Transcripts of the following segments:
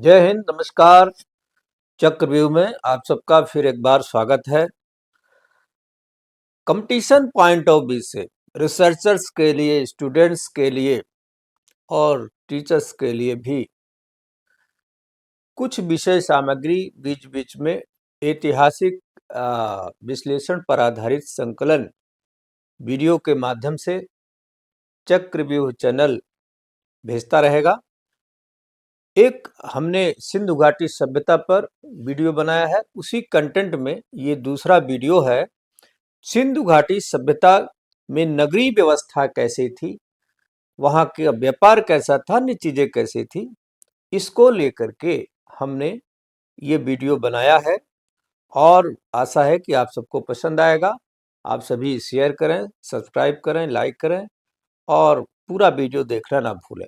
जय हिंद, नमस्कार। चक्रव्यूह में आप सबका फिर एक बार स्वागत है। कंपटीशन पॉइंट ऑफ व्यू से रिसर्चर्स के लिए, स्टूडेंट्स के लिए और टीचर्स के लिए भी कुछ विषय सामग्री बीच बीच में ऐतिहासिक विश्लेषण पर आधारित संकलन वीडियो के माध्यम से चक्रव्यूह चैनल भेजता रहेगा। एक हमने सिंधु घाटी सभ्यता पर वीडियो बनाया है, उसी कंटेंट में ये दूसरा वीडियो है। सिंधु घाटी सभ्यता में नगरीय व्यवस्था कैसी थी, वहाँ का व्यापार कैसा था, अन्य चीजें कैसी थी, इसको लेकर के हमने ये वीडियो बनाया है और आशा है कि आप सबको पसंद आएगा। आप सभी शेयर करें, सब्सक्राइब करें, लाइक करें और पूरा वीडियो देखना ना भूलें।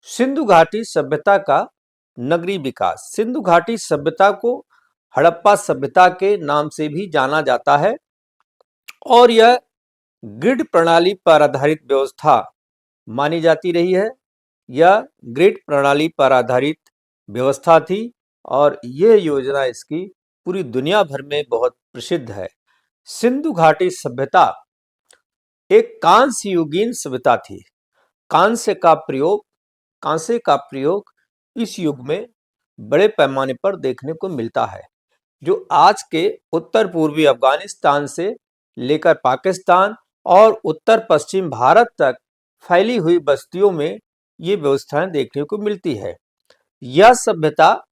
सिंधु घाटी सभ्यता का नगरीय विकास। सिंधु घाटी सभ्यता को हड़प्पा सभ्यता के नाम से भी जाना जाता है और यह ग्रिड प्रणाली पर आधारित व्यवस्था मानी जाती रही है। यह ग्रिड प्रणाली पर आधारित व्यवस्था थी और यह योजना इसकी पूरी दुनिया भर में बहुत प्रसिद्ध है। सिंधु घाटी सभ्यता एक कांस्य युगीन सभ्यता थी। कांसे का प्रयोग इस युग में बड़े पैमाने पर देखने को मिलता है, जो आज के उत्तर पूर्वी अफगानिस्तान से लेकर पाकिस्तान और उत्तर पश्चिम भारत तक फैली हुई बस्तियों में ये व्यवस्थाएं देखने को मिलती है। यह सभ्यता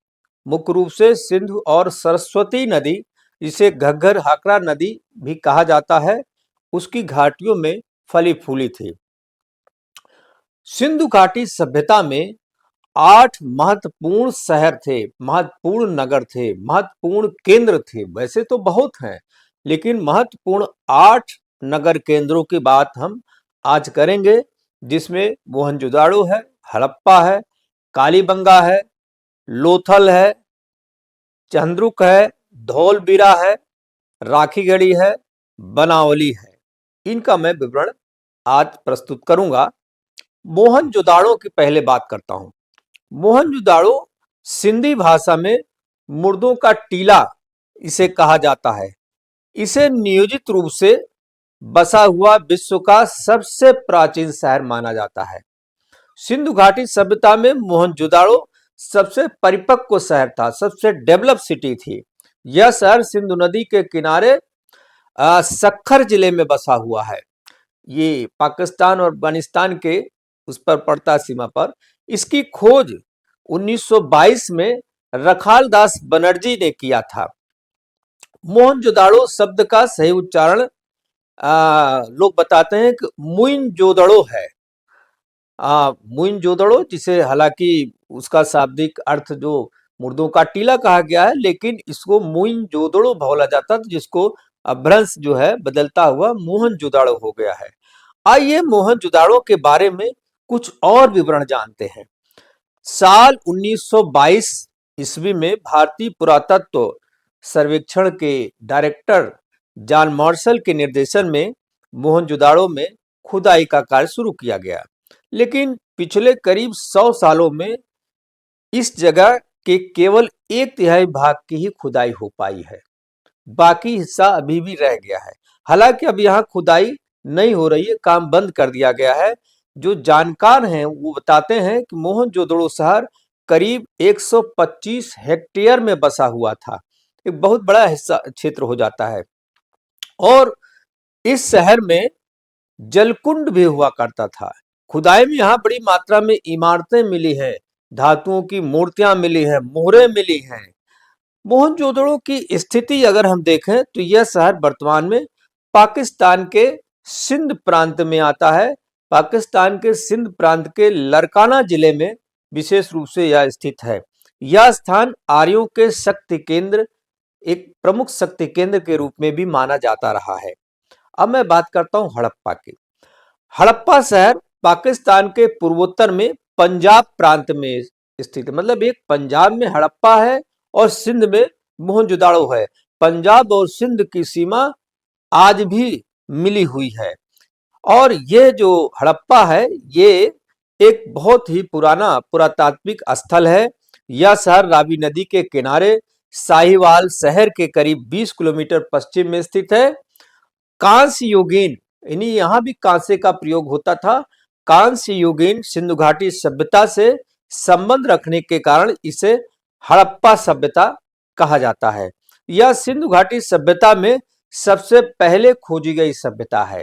मुख्य रूप से सिंधु और सरस्वती नदी, जिसे घग्गर हाकरा नदी भी कहा जाता है, उसकी घाटियों में फली फूली थी। सिंधु घाटी सभ्यता में 8 महत्वपूर्ण शहर थे, महत्वपूर्ण नगर थे, महत्वपूर्ण केंद्र थे। वैसे तो बहुत हैं, लेकिन महत्वपूर्ण 8 नगर केंद्रों की बात हम आज करेंगे, जिसमें मोहनजोदाड़ो है, हड़प्पा है, कालीबंगा है, लोथल है, चंद्रुक है, धौलवीरा है, राखीगढ़ी है, बनावली है। इनका मैं विवरण आज प्रस्तुत करूंगा। मोहनजोदाड़ो की पहले बात करता हूं। मोहनजोदाड़ो सिंधी भाषा में मुर्दों का टीला इसे कहा जाता है। इसे नियोजित रूप से बसा हुआ विश्व का सबसे प्राचीन शहर माना जाता है। सिंधु घाटी सभ्यता में मोहनजोदाड़ो सबसे परिपक्व शहर था, सबसे डेवलप सिटी थी। यह शहर सिंधु नदी के किनारे सक्खर जिले में बसा हुआ है। ये पाकिस्तान और अफगानिस्तान के उस पर पड़ता सीमा पर। इसकी खोज 1922 में रखाल दास बनर्जी ने किया था। मोहनजोदाड़ो शब्द का सही उच्चारण लोग बताते हैं कि मुइनजोदड़ो है। मुइनजोदड़ो, जिसे हालांकि उसका शाब्दिक अर्थ जो मुर्दों का टीला कहा गया है, लेकिन इसको मुइनजोदड़ो बोला जाता था, जिसको अभ्रंश जो है बदलता हुआ मोहनजोदाड़ो हो गया है। आइए मोहनजोदाड़ो के बारे में कुछ और विवरण जानते हैं। साल 1922 ईस्वी में भारतीय पुरातत्व सर्वेक्षण के डायरेक्टर जॉन मार्शल के निर्देशन में मोहनजोदाड़ो में खुदाई का कार्य शुरू किया गया, लेकिन पिछले करीब 100 सालों में इस जगह के केवल 1/3 भाग की ही खुदाई हो पाई है। बाकी हिस्सा अभी भी रह गया है। हालांकि अब यहाँ खुदाई नहीं हो रही है, काम बंद कर दिया गया है। जो जानकार हैं वो बताते हैं कि मोहनजोदड़ो शहर करीब 125 हेक्टेयर में बसा हुआ था। एक बहुत बड़ा हिस्सा क्षेत्र हो जाता है और इस शहर में जलकुंड भी हुआ करता था। खुदाई में यहाँ बड़ी मात्रा में इमारतें मिली हैं, धातुओं की मूर्तियां मिली हैं, मोहरें मिली हैं। मोहनजोदड़ो की स्थिति अगर हम देखें तो यह शहर वर्तमान में पाकिस्तान के सिंध प्रांत में आता है। पाकिस्तान के सिंध प्रांत के लरकाना जिले में विशेष रूप से यह स्थित है। यह स्थान आर्यों के शक्ति केंद्र, एक प्रमुख शक्ति केंद्र के रूप में भी माना जाता रहा है। अब मैं बात करता हूं हड़प्पा की। हड़प्पा शहर पाकिस्तान के पूर्वोत्तर में पंजाब प्रांत में स्थित है। मतलब एक पंजाब में हड़प्पा है और सिंध में मोहनजोदाड़ो है। पंजाब और सिंध की सीमा आज भी मिली हुई है और ये जो हड़प्पा है, ये एक बहुत ही पुराना पुरातात्विक स्थल है, यह शहर रावी नदी के किनारे साहिवाल शहर के करीब 20 किलोमीटर पश्चिम में स्थित है। कांस्य युगीन, यानी यहां भी कांसे का प्रयोग होता था। कांस्य युगीन सिंधु घाटी सभ्यता से संबंध रखने के कारण इसे हड़प्पा सभ्यता कहा जाता है। यह सिंधु घाटी सभ्यता में सबसे पहले खोजी गई सभ्यता है।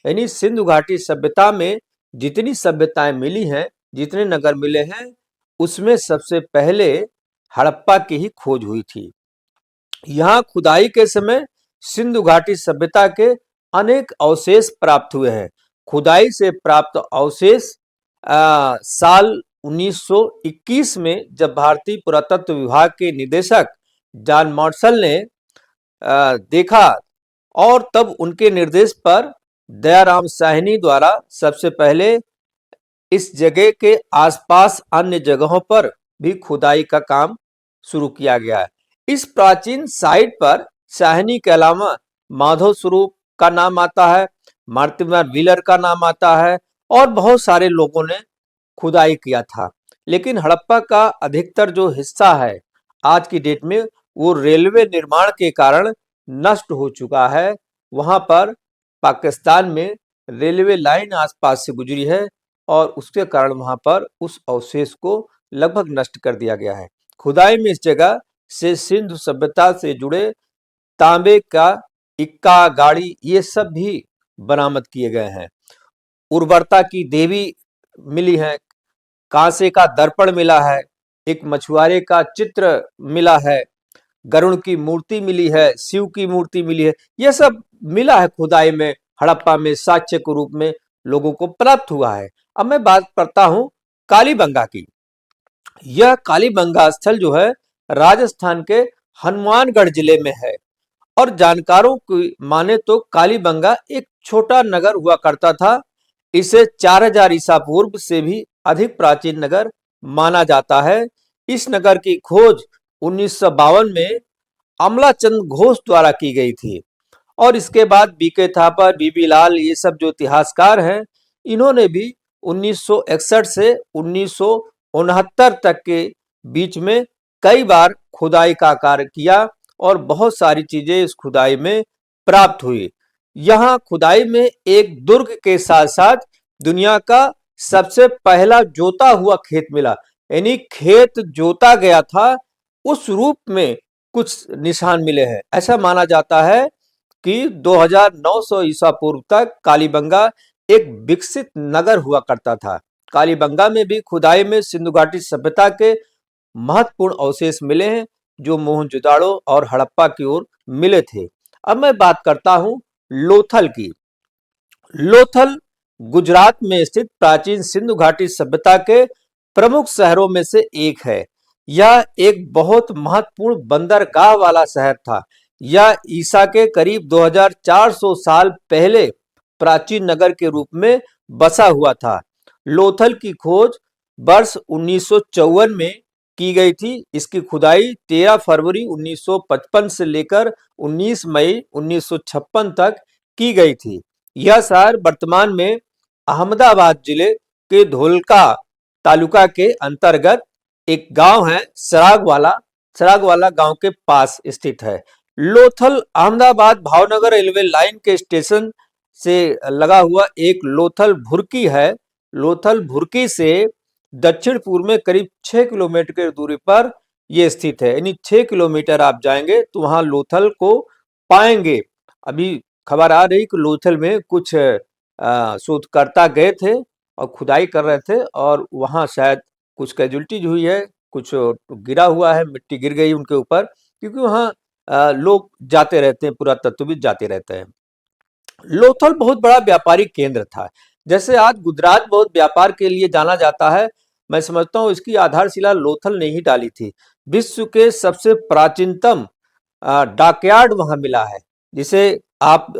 यानी सिंधु घाटी सभ्यता में जितनी सभ्यताएं मिली हैं, जितने नगर मिले हैं, उसमें सबसे पहले हड़प्पा की ही खोज हुई थी। यहाँ खुदाई के समय सिंधु घाटी सभ्यता के अनेक अवशेष प्राप्त हुए हैं। खुदाई से प्राप्त अवशेष साल 1921 में जब भारतीय पुरातत्व विभाग के निदेशक जॉन मार्शल ने देखा और तब उनके निर्देश पर दयाराम साहनी द्वारा सबसे पहले इस जगह के आसपास अन्य जगहों पर भी खुदाई का काम शुरू किया गया है। इस प्राचीन साइट पर साहनी के अलावा माधव स्वरूप का नाम आता है, मार्टिमर व्हीलर का नाम आता है और बहुत सारे लोगों ने खुदाई किया था। लेकिन हड़प्पा का अधिकतर जो हिस्सा है आज की डेट में वो रेलवे निर्माण के कारण नष्ट हो चुका है। वहां पर पाकिस्तान में रेलवे लाइन आसपास से गुजरी है और उसके कारण वहां पर उस अवशेष को लगभग नष्ट कर दिया गया है। खुदाई में इस जगह से सिंधु सभ्यता से जुड़े तांबे का इक्का, गाड़ी, ये सब भी बरामद किए गए हैं। उर्वरता की देवी मिली है, कांसे का दर्पण मिला है, एक मछुआरे का चित्र मिला है, गरुड़ की मूर्ति मिली है, शिव की मूर्ति मिली है। यह सब मिला है खुदाई में, हड़प्पा में साक्ष्य के रूप में लोगों को प्राप्त हुआ है। अब मैं बात करता हूं कालीबंगा की। यह कालीबंगा स्थल जो है राजस्थान के हनुमानगढ़ जिले में है और जानकारों की माने तो कालीबंगा एक छोटा नगर हुआ करता था। इसे 4000 ईसा पूर्व से भी अधिक प्राचीन नगर माना जाता है। इस नगर की खोज 1952 में अमलाचंद घोष द्वारा की गई थी और इसके बाद बीके थापर, बीबी लाल, ये सब जो इतिहासकार हैं, इन्होंने भी 1961 से 1969 तक के बीच में कई बार खुदाई का कार्य किया और बहुत सारी चीजें इस खुदाई में प्राप्त हुई। यहाँ खुदाई में एक दुर्ग के साथ साथ दुनिया का सबसे पहला जोता हुआ खेत मिला, यानी खेत जोता गया था उस रूप में कुछ निशान मिले हैं। ऐसा माना जाता है कि 2900 ईसा पूर्व तक कालीबंगा एक विकसित नगर हुआ करता था। कालीबंगा में भी खुदाई में सिंधु घाटी सभ्यता के महत्वपूर्ण अवशेष मिले हैं जो मोहनजोदाड़ो और हड़प्पा की ओर मिले थे। अब मैं बात करता हूं लोथल की। लोथल गुजरात में स्थित प्राचीन सिंधु घाटी सभ्यता के प्रमुख शहरों में से एक है। यह एक बहुत महत्वपूर्ण बंदरगाह वाला शहर था। यह ईसा के करीब 2400 साल पहले प्राचीन नगर के रूप में बसा हुआ था। लोथल की खोज वर्ष 1954 में की गई थी। इसकी खुदाई 13 फरवरी 1955 से लेकर 19 मई 1956 तक की गई थी। यह शहर वर्तमान में अहमदाबाद जिले के धोलका तालुका के अंतर्गत एक गांव है सरागवाला गांव के पास स्थित है। लोथल अहमदाबाद भावनगर रेलवे लाइन के स्टेशन से लगा हुआ एक लोथल भुरकी है। लोथल भुरकी से दक्षिण पूर्व में करीब 6 किलोमीटर की दूरी पर यह स्थित है, यानी 6 किलोमीटर आप जाएंगे तो वहां लोथल को पाएंगे। अभी खबर आ रही कि लोथल में कुछ शोधकर्ता गए थे और खुदाई कर रहे थे और वहां शायद कुछ कैजुअल्टीज हुई है, कुछ गिरा हुआ है, मिट्टी गिर गई उनके ऊपर, क्योंकि वहां लोग जाते रहते हैं, पुरातत्वविद जाते रहते हैं। लोथल बहुत बड़ा व्यापारिक केंद्र था। जैसे आज गुजरात बहुत व्यापार के लिए जाना जाता है, मैं समझता हूँ इसकी आधारशिला लोथल ने ही डाली थी। विश्व के सबसे प्राचीनतम डॉकयार्ड वहां मिला है, जिसे आप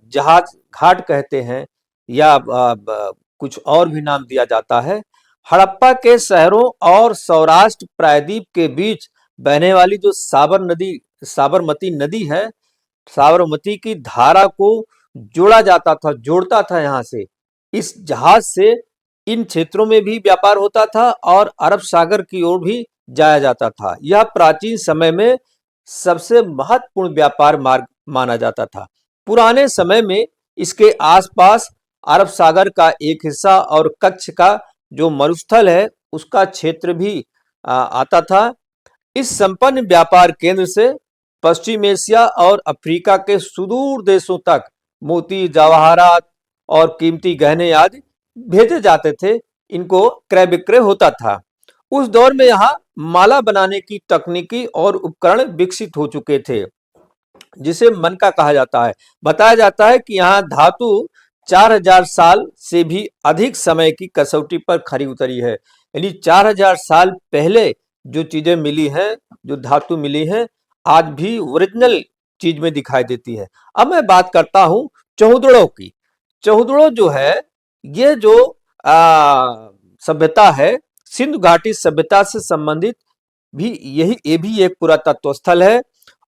जहाज घाट कहते हैं या कुछ और भी नाम दिया जाता है। हड़प्पा के शहरों और सौराष्ट्र प्रायद्वीप के बीच बहने वाली जो साबरमती नदी है, साबरमती की धारा को जोड़ता था यहाँ से। इस जहाज से इन क्षेत्रों में भी व्यापार होता था और अरब सागर की ओर भी जाया जाता था। यह प्राचीन समय में सबसे महत्वपूर्ण व्यापार मार्ग माना जाता था। पुराने समय में इसके आसपास अरब सागर का एक हिस्सा और कच्छ का जो मरुस्थल है उसका क्षेत्र भी आता था। इस संपन्न व्यापार केंद्र से पश्चिम एशिया और अफ्रीका के सुदूर देशों तक मोती, जवाहरात और कीमती गहने आदि भेजे जाते थे। इनको क्रय विक्रय होता था। उस दौर में यहाँ माला बनाने की तकनीकी और उपकरण विकसित हो चुके थे, जिसे मन का कहा जाता है। बताया जाता है कि यहाँ धातु 4000 साल से भी अधिक समय की कसौटी पर खरी उतरी है। यानी 4000 साल पहले जो चीजें मिली हैं, जो धातु मिली हैं, आज भी ओरिजिनल चीज में दिखाई देती है। अब मैं बात करता हूँ चौहुदड़ों की। चौहुदड़ो जो है, ये जो सभ्यता है, सिंधु घाटी सभ्यता से संबंधित भी ये भी एक पुरातत्व स्थल है।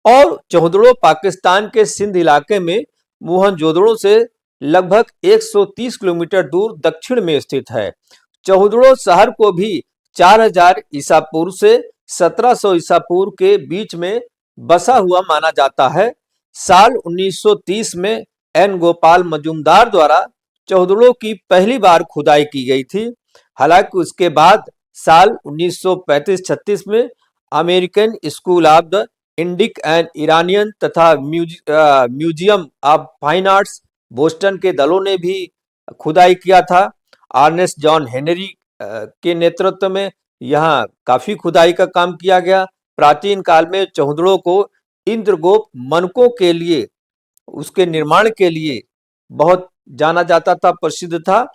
और चौहुदड़ो पाकिस्तान के सिंध इलाके में मोहनजोदड़ो से लगभग 130 किलोमीटर दूर दक्षिण में स्थित है। चौहुदड़ो शहर को भी 4000 ईसा पूर्व से 1700 ईसा पूर्व के बीच में बसा हुआ माना जाता है। साल 1930 में एन गोपाल मजूमदार द्वारा चौहुदड़ो की पहली बार खुदाई की गई थी। हालांकि उसके बाद साल 1935-36 में American School of the Indic and Iranian तथा Museum of Fine Arts Boston के दलों ने भी खुदाई किया था। अर्नेस्ट जॉन हेनरी के नेतृत्व में यहाँ काफी खुदाई का काम किया गया। प्राचीन काल में चौहुदड़ो को इंद्रगोप मनकों के लिए, उसके निर्माण के लिए बहुत जाना जाता था, प्रसिद्ध था।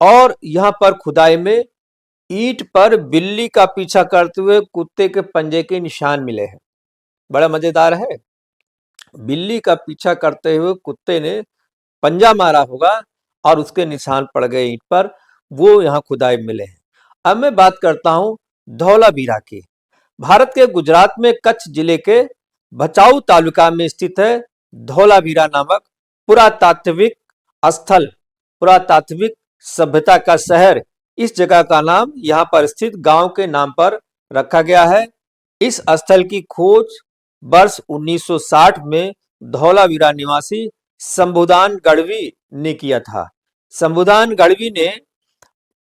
और यहाँ पर खुदाई में ईंट पर बिल्ली का पीछा करते हुए कुत्ते के पंजे के निशान मिले हैं। बड़ा मजेदार है। बिल्ली का पीछा करते हुए कुत्ते ने पंजा मारा होगा और उसके निशान पड़ गए ईंट पर, वो यहाँ खुदाई मिले हैं। अब मैं बात करता हूँ धौलावीरा की। भारत के गुजरात में कच्छ जिले के भचाऊ तालुका में स्थित है धौलावीरा नामक पुरातात्विक स्थल, पुरातात्विक सभ्यता का शहर। इस जगह का नाम यहाँ पर स्थित गांव के नाम पर रखा गया है। इस स्थल की खोज वर्ष 1960 में धौलावीरा निवासी शंभुदान गढ़वी ने किया था। शंभुदान गढ़वी ने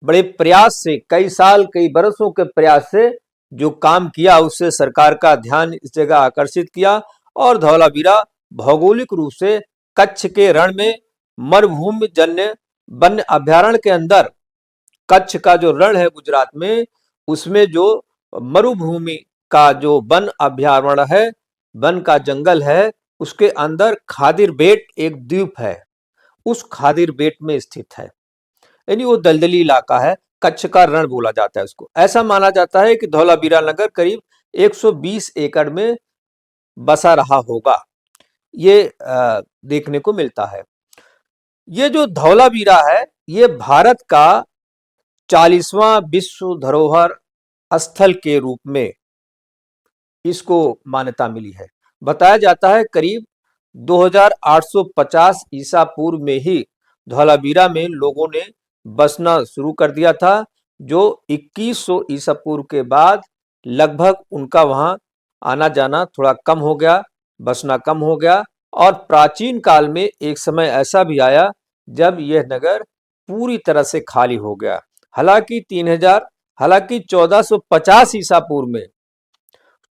बड़े प्रयास से, कई साल, कई बरसों के प्रयास से जो काम किया, उससे सरकार का ध्यान इस जगह आकर्षित किया। और धौलावीरा भौगोलिक रूप से कच्छ के रण में मरुभूमि जन्य वन्य अभ्यारण्य के अंदर, कच्छ का जो रण है गुजरात में, उसमें जो मरुभूमि का जो वन अभ्यारण्य है, वन का जंगल है, उसके अंदर खादिर बेट एक द्वीप है, उस खादिर बेट में स्थित है। यानी वो दलदली इलाका है, कच्छ का रण बोला जाता है उसको। ऐसा माना जाता है कि धौलावीरा नगर करीब 120 एकड़ में बसा रहा होगा, ये देखने को मिलता है। ये जो धौलावीरा है, ये भारत का 40वां विश्व धरोहर स्थल के रूप में इसको मान्यता मिली है। बताया जाता है करीब 2850 ईसा पूर्व में ही धौलावीरा में लोगों ने बसना शुरू कर दिया था, जो 2100 ईसा पूर्व के बाद लगभग उनका वहां आना जाना थोड़ा कम हो गया, बसना कम हो गया। और प्राचीन काल में एक समय ऐसा भी आया जब यह नगर पूरी तरह से खाली हो गया। हालांकि 1450 ईसा पूर्व में,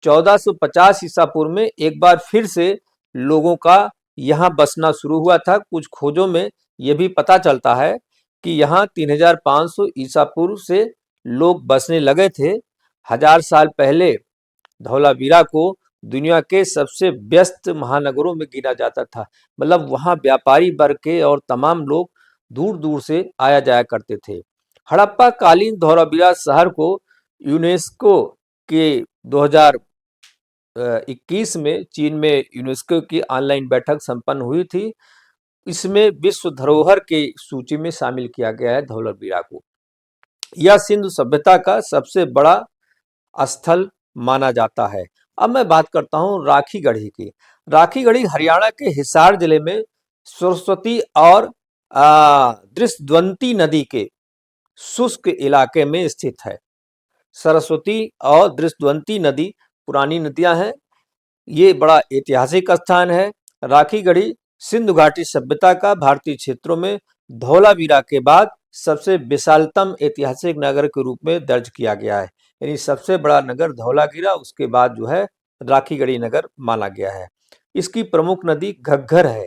1450 ईसा पूर्व में एक बार फिर से लोगों का यहाँ बसना शुरू हुआ था। कुछ खोजों में यह भी पता चलता है कि यहाँ 3500 ईसा पूर्व से लोग बसने लगे थे। 1000 साल पहले धौलावीरा को दुनिया के सबसे व्यस्त महानगरों में गिना जाता था। मतलब वहाँ व्यापारी वर्ग के और तमाम लोग दूर दूर से आया जाया करते थे। हड़प्पा कालीन धौलावीरा शहर को यूनेस्को के 2021 में चीन में यूनेस्को की ऑनलाइन बैठक संपन्न हुई थी। इसमें विश्व धरोहर की सूची में शामिल किया गया है धौलावीरा को। यह सिंधु सभ्यता का सबसे बड़ा स्थल माना जाता है। अब मैं बात करता हूँ राखी गढ़ी की। राखी गढ़ी हरियाणा के हिसार जिले में सरस्वती और दृष्टद्वंती नदी के शुष्क इलाके में स्थित है। सरस्वती और दृष्टवंती नदी पुरानी नदियां हैं। ये बड़ा ऐतिहासिक स्थान है। राखीगढ़ी सिंधु घाटी सभ्यता का भारतीय क्षेत्रों में धौलावीरा के बाद सबसे विशालतम ऐतिहासिक नगर के रूप में दर्ज किया गया है। यानी सबसे बड़ा नगर धौलावीरा, उसके बाद जो है राखीगढ़ी नगर माना गया है। इसकी प्रमुख नदी घग्घर है।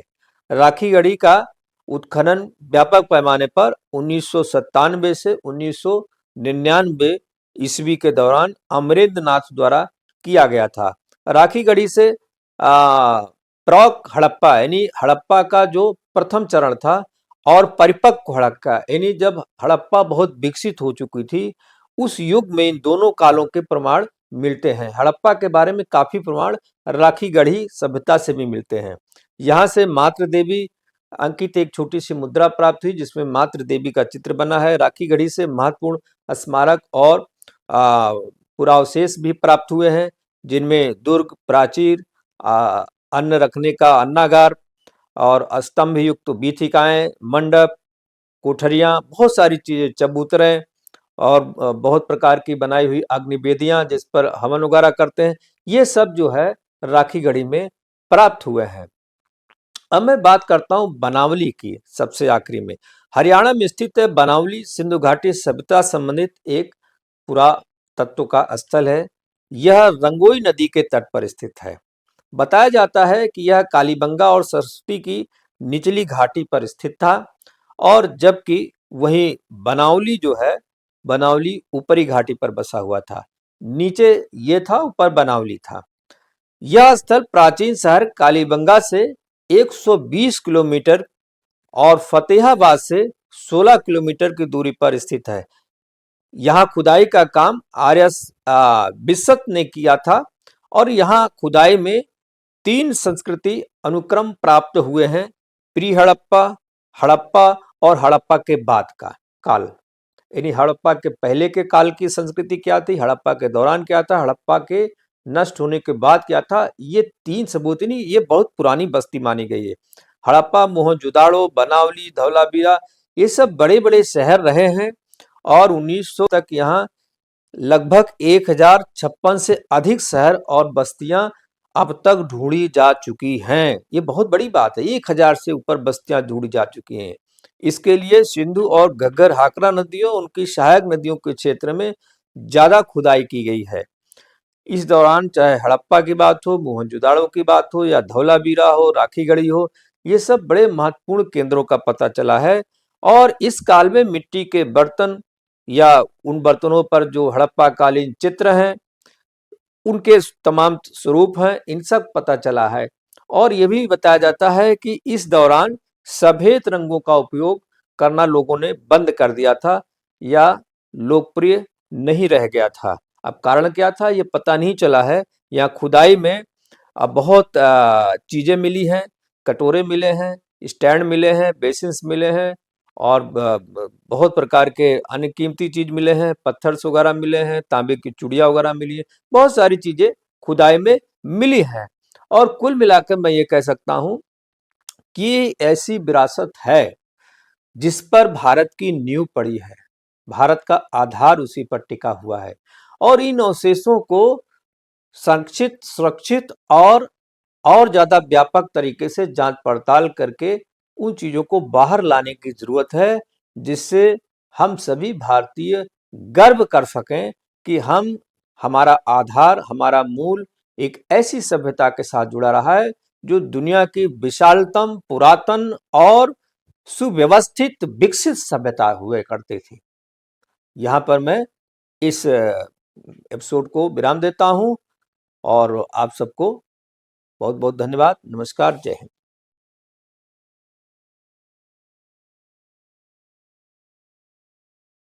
राखीगढ़ी का उत्खनन व्यापक पैमाने पर 1997 से 1999 ईस्वी के दौरान अमरेंद्र नाथ द्वारा किया गया था। राखीगढ़ी से प्राक हड़प्पा यानी हड़प्पा का जो प्रथम चरण था और परिपक्व हड़प्पा यानी जब हड़प्पा बहुत विकसित हो चुकी थी, उस युग में इन दोनों कालों के प्रमाण मिलते हैं। हड़प्पा के बारे में काफी प्रमाण राखीगढ़ी सभ्यता से भी मिलते हैं। यहाँ से मातृ देवी अंकित एक छोटी सी मुद्रा प्राप्त हुई जिसमें मातृ देवी का चित्र बना है। राखीगढ़ी से महत्वपूर्ण स्मारक और पुरावशेष भी प्राप्त हुए हैं, जिनमें दुर्ग, प्राचीर, अन्न रखने का अन्नागार और स्तंभ युक्त बीथिकाएं, मंडप, कोठरियां, बहुत सारी चीजें, चबूतरें और बहुत प्रकार की बनाई हुई अग्निवेदियां जिस पर हवन वगैरह करते हैं, ये सब जो है राखीगढ़ी में प्राप्त हुए हैं। अब मैं बात करता हूं बनावली की, सबसे आखिरी में। हरियाणा में स्थित है बनावली सिंधु घाटी सभ्यता संबंधित एक पुरातत्व का स्थल है। यह रंगोई नदी के तट पर स्थित है। बताया जाता है कि यह कालीबंगा और सरस्वती की निचली घाटी पर स्थित था, और जबकि वहीं बनावली जो है, बनावली ऊपरी घाटी पर बसा हुआ था। नीचे ये था, ऊपर बनावली था। यह स्थल प्राचीन शहर कालीबंगा से 120 किलोमीटर और फतेहाबाद से 16 किलोमीटर की दूरी पर स्थित है। यहाँ खुदाई का काम आर्य बिस्सत ने किया था, और यहाँ खुदाई में 3 संस्कृति अनुक्रम प्राप्त हुए हैं: प्री हड़प्पा, हड़प्पा और हड़प्पा के बाद का काल। यानी हड़प्पा के पहले के काल की संस्कृति क्या थी, हड़प्पा के दौरान क्या था, हड़प्पा के नष्ट होने के बाद क्या था, ये 3 सबूत नहीं, ये बहुत पुरानी बस्ती मानी गई है। हड़प्पा, मोहनजोदाड़ो, बनावली, धौलावीरा, ये सब बड़े बड़े शहर रहे हैं, और 1900 तक यहाँ लगभग 1056 से अधिक शहर और बस्तियां अब तक ढूंढी जा चुकी हैं। ये बहुत बड़ी बात है, 1000 से ऊपर बस्तियां ढूंढी जा चुकी हैं। इसके लिए सिंधु और घग्गर, हाकरा नदियों, उनकी सहायक नदियों के क्षेत्र में ज्यादा खुदाई की गई है। इस दौरान चाहे हड़प्पा की बात हो, मोहनजोदाड़ो की बात हो, या धौलावीरा हो, राखीगढ़ी हो, ये सब बड़े महत्वपूर्ण केंद्रों का पता चला है। और इस काल में मिट्टी के बर्तन या उन बर्तनों पर जो हड़प्पा कालीन चित्र हैं, उनके तमाम स्वरूप हैं, इन सब पता चला है। और यह भी बताया जाता है कि इस दौरान सफेद रंगों का उपयोग करना लोगों ने बंद कर दिया था, या लोकप्रिय नहीं रह गया था। अब कारण क्या था ये पता नहीं चला है। यहाँ खुदाई में बहुत चीजें मिली हैं, कटोरे मिले हैं, स्टैंड मिले हैं, बेसिन्स मिले हैं, और बहुत प्रकार के अन्य कीमती चीज मिले हैं, पत्थर वगैरह मिले हैं, तांबे की चूड़ियां वगैरह मिली है, बहुत सारी चीजें खुदाई में मिली हैं। और कुल मिलाकर मैं ये कह सकता हूं कि ऐसी विरासत है जिस पर भारत की नींव पड़ी है, भारत का आधार उसी पर टिका हुआ है। और इन अवशेषों को संरक्षित, सुरक्षित और ज्यादा व्यापक तरीके से जांच पड़ताल करके उन चीजों को बाहर लाने की जरूरत है, जिससे हम सभी भारतीय गर्व कर सकें कि हमारा आधार, हमारा मूल एक ऐसी सभ्यता के साथ जुड़ा रहा है जो दुनिया की विशालतम, पुरातन और सुव्यवस्थित, विकसित सभ्यता हुए करती थी। यहाँ पर मैं इस एपिसोड को विराम देता हूँ, और आप सबको बहुत बहुत धन्यवाद। नमस्कार, जय हिंद।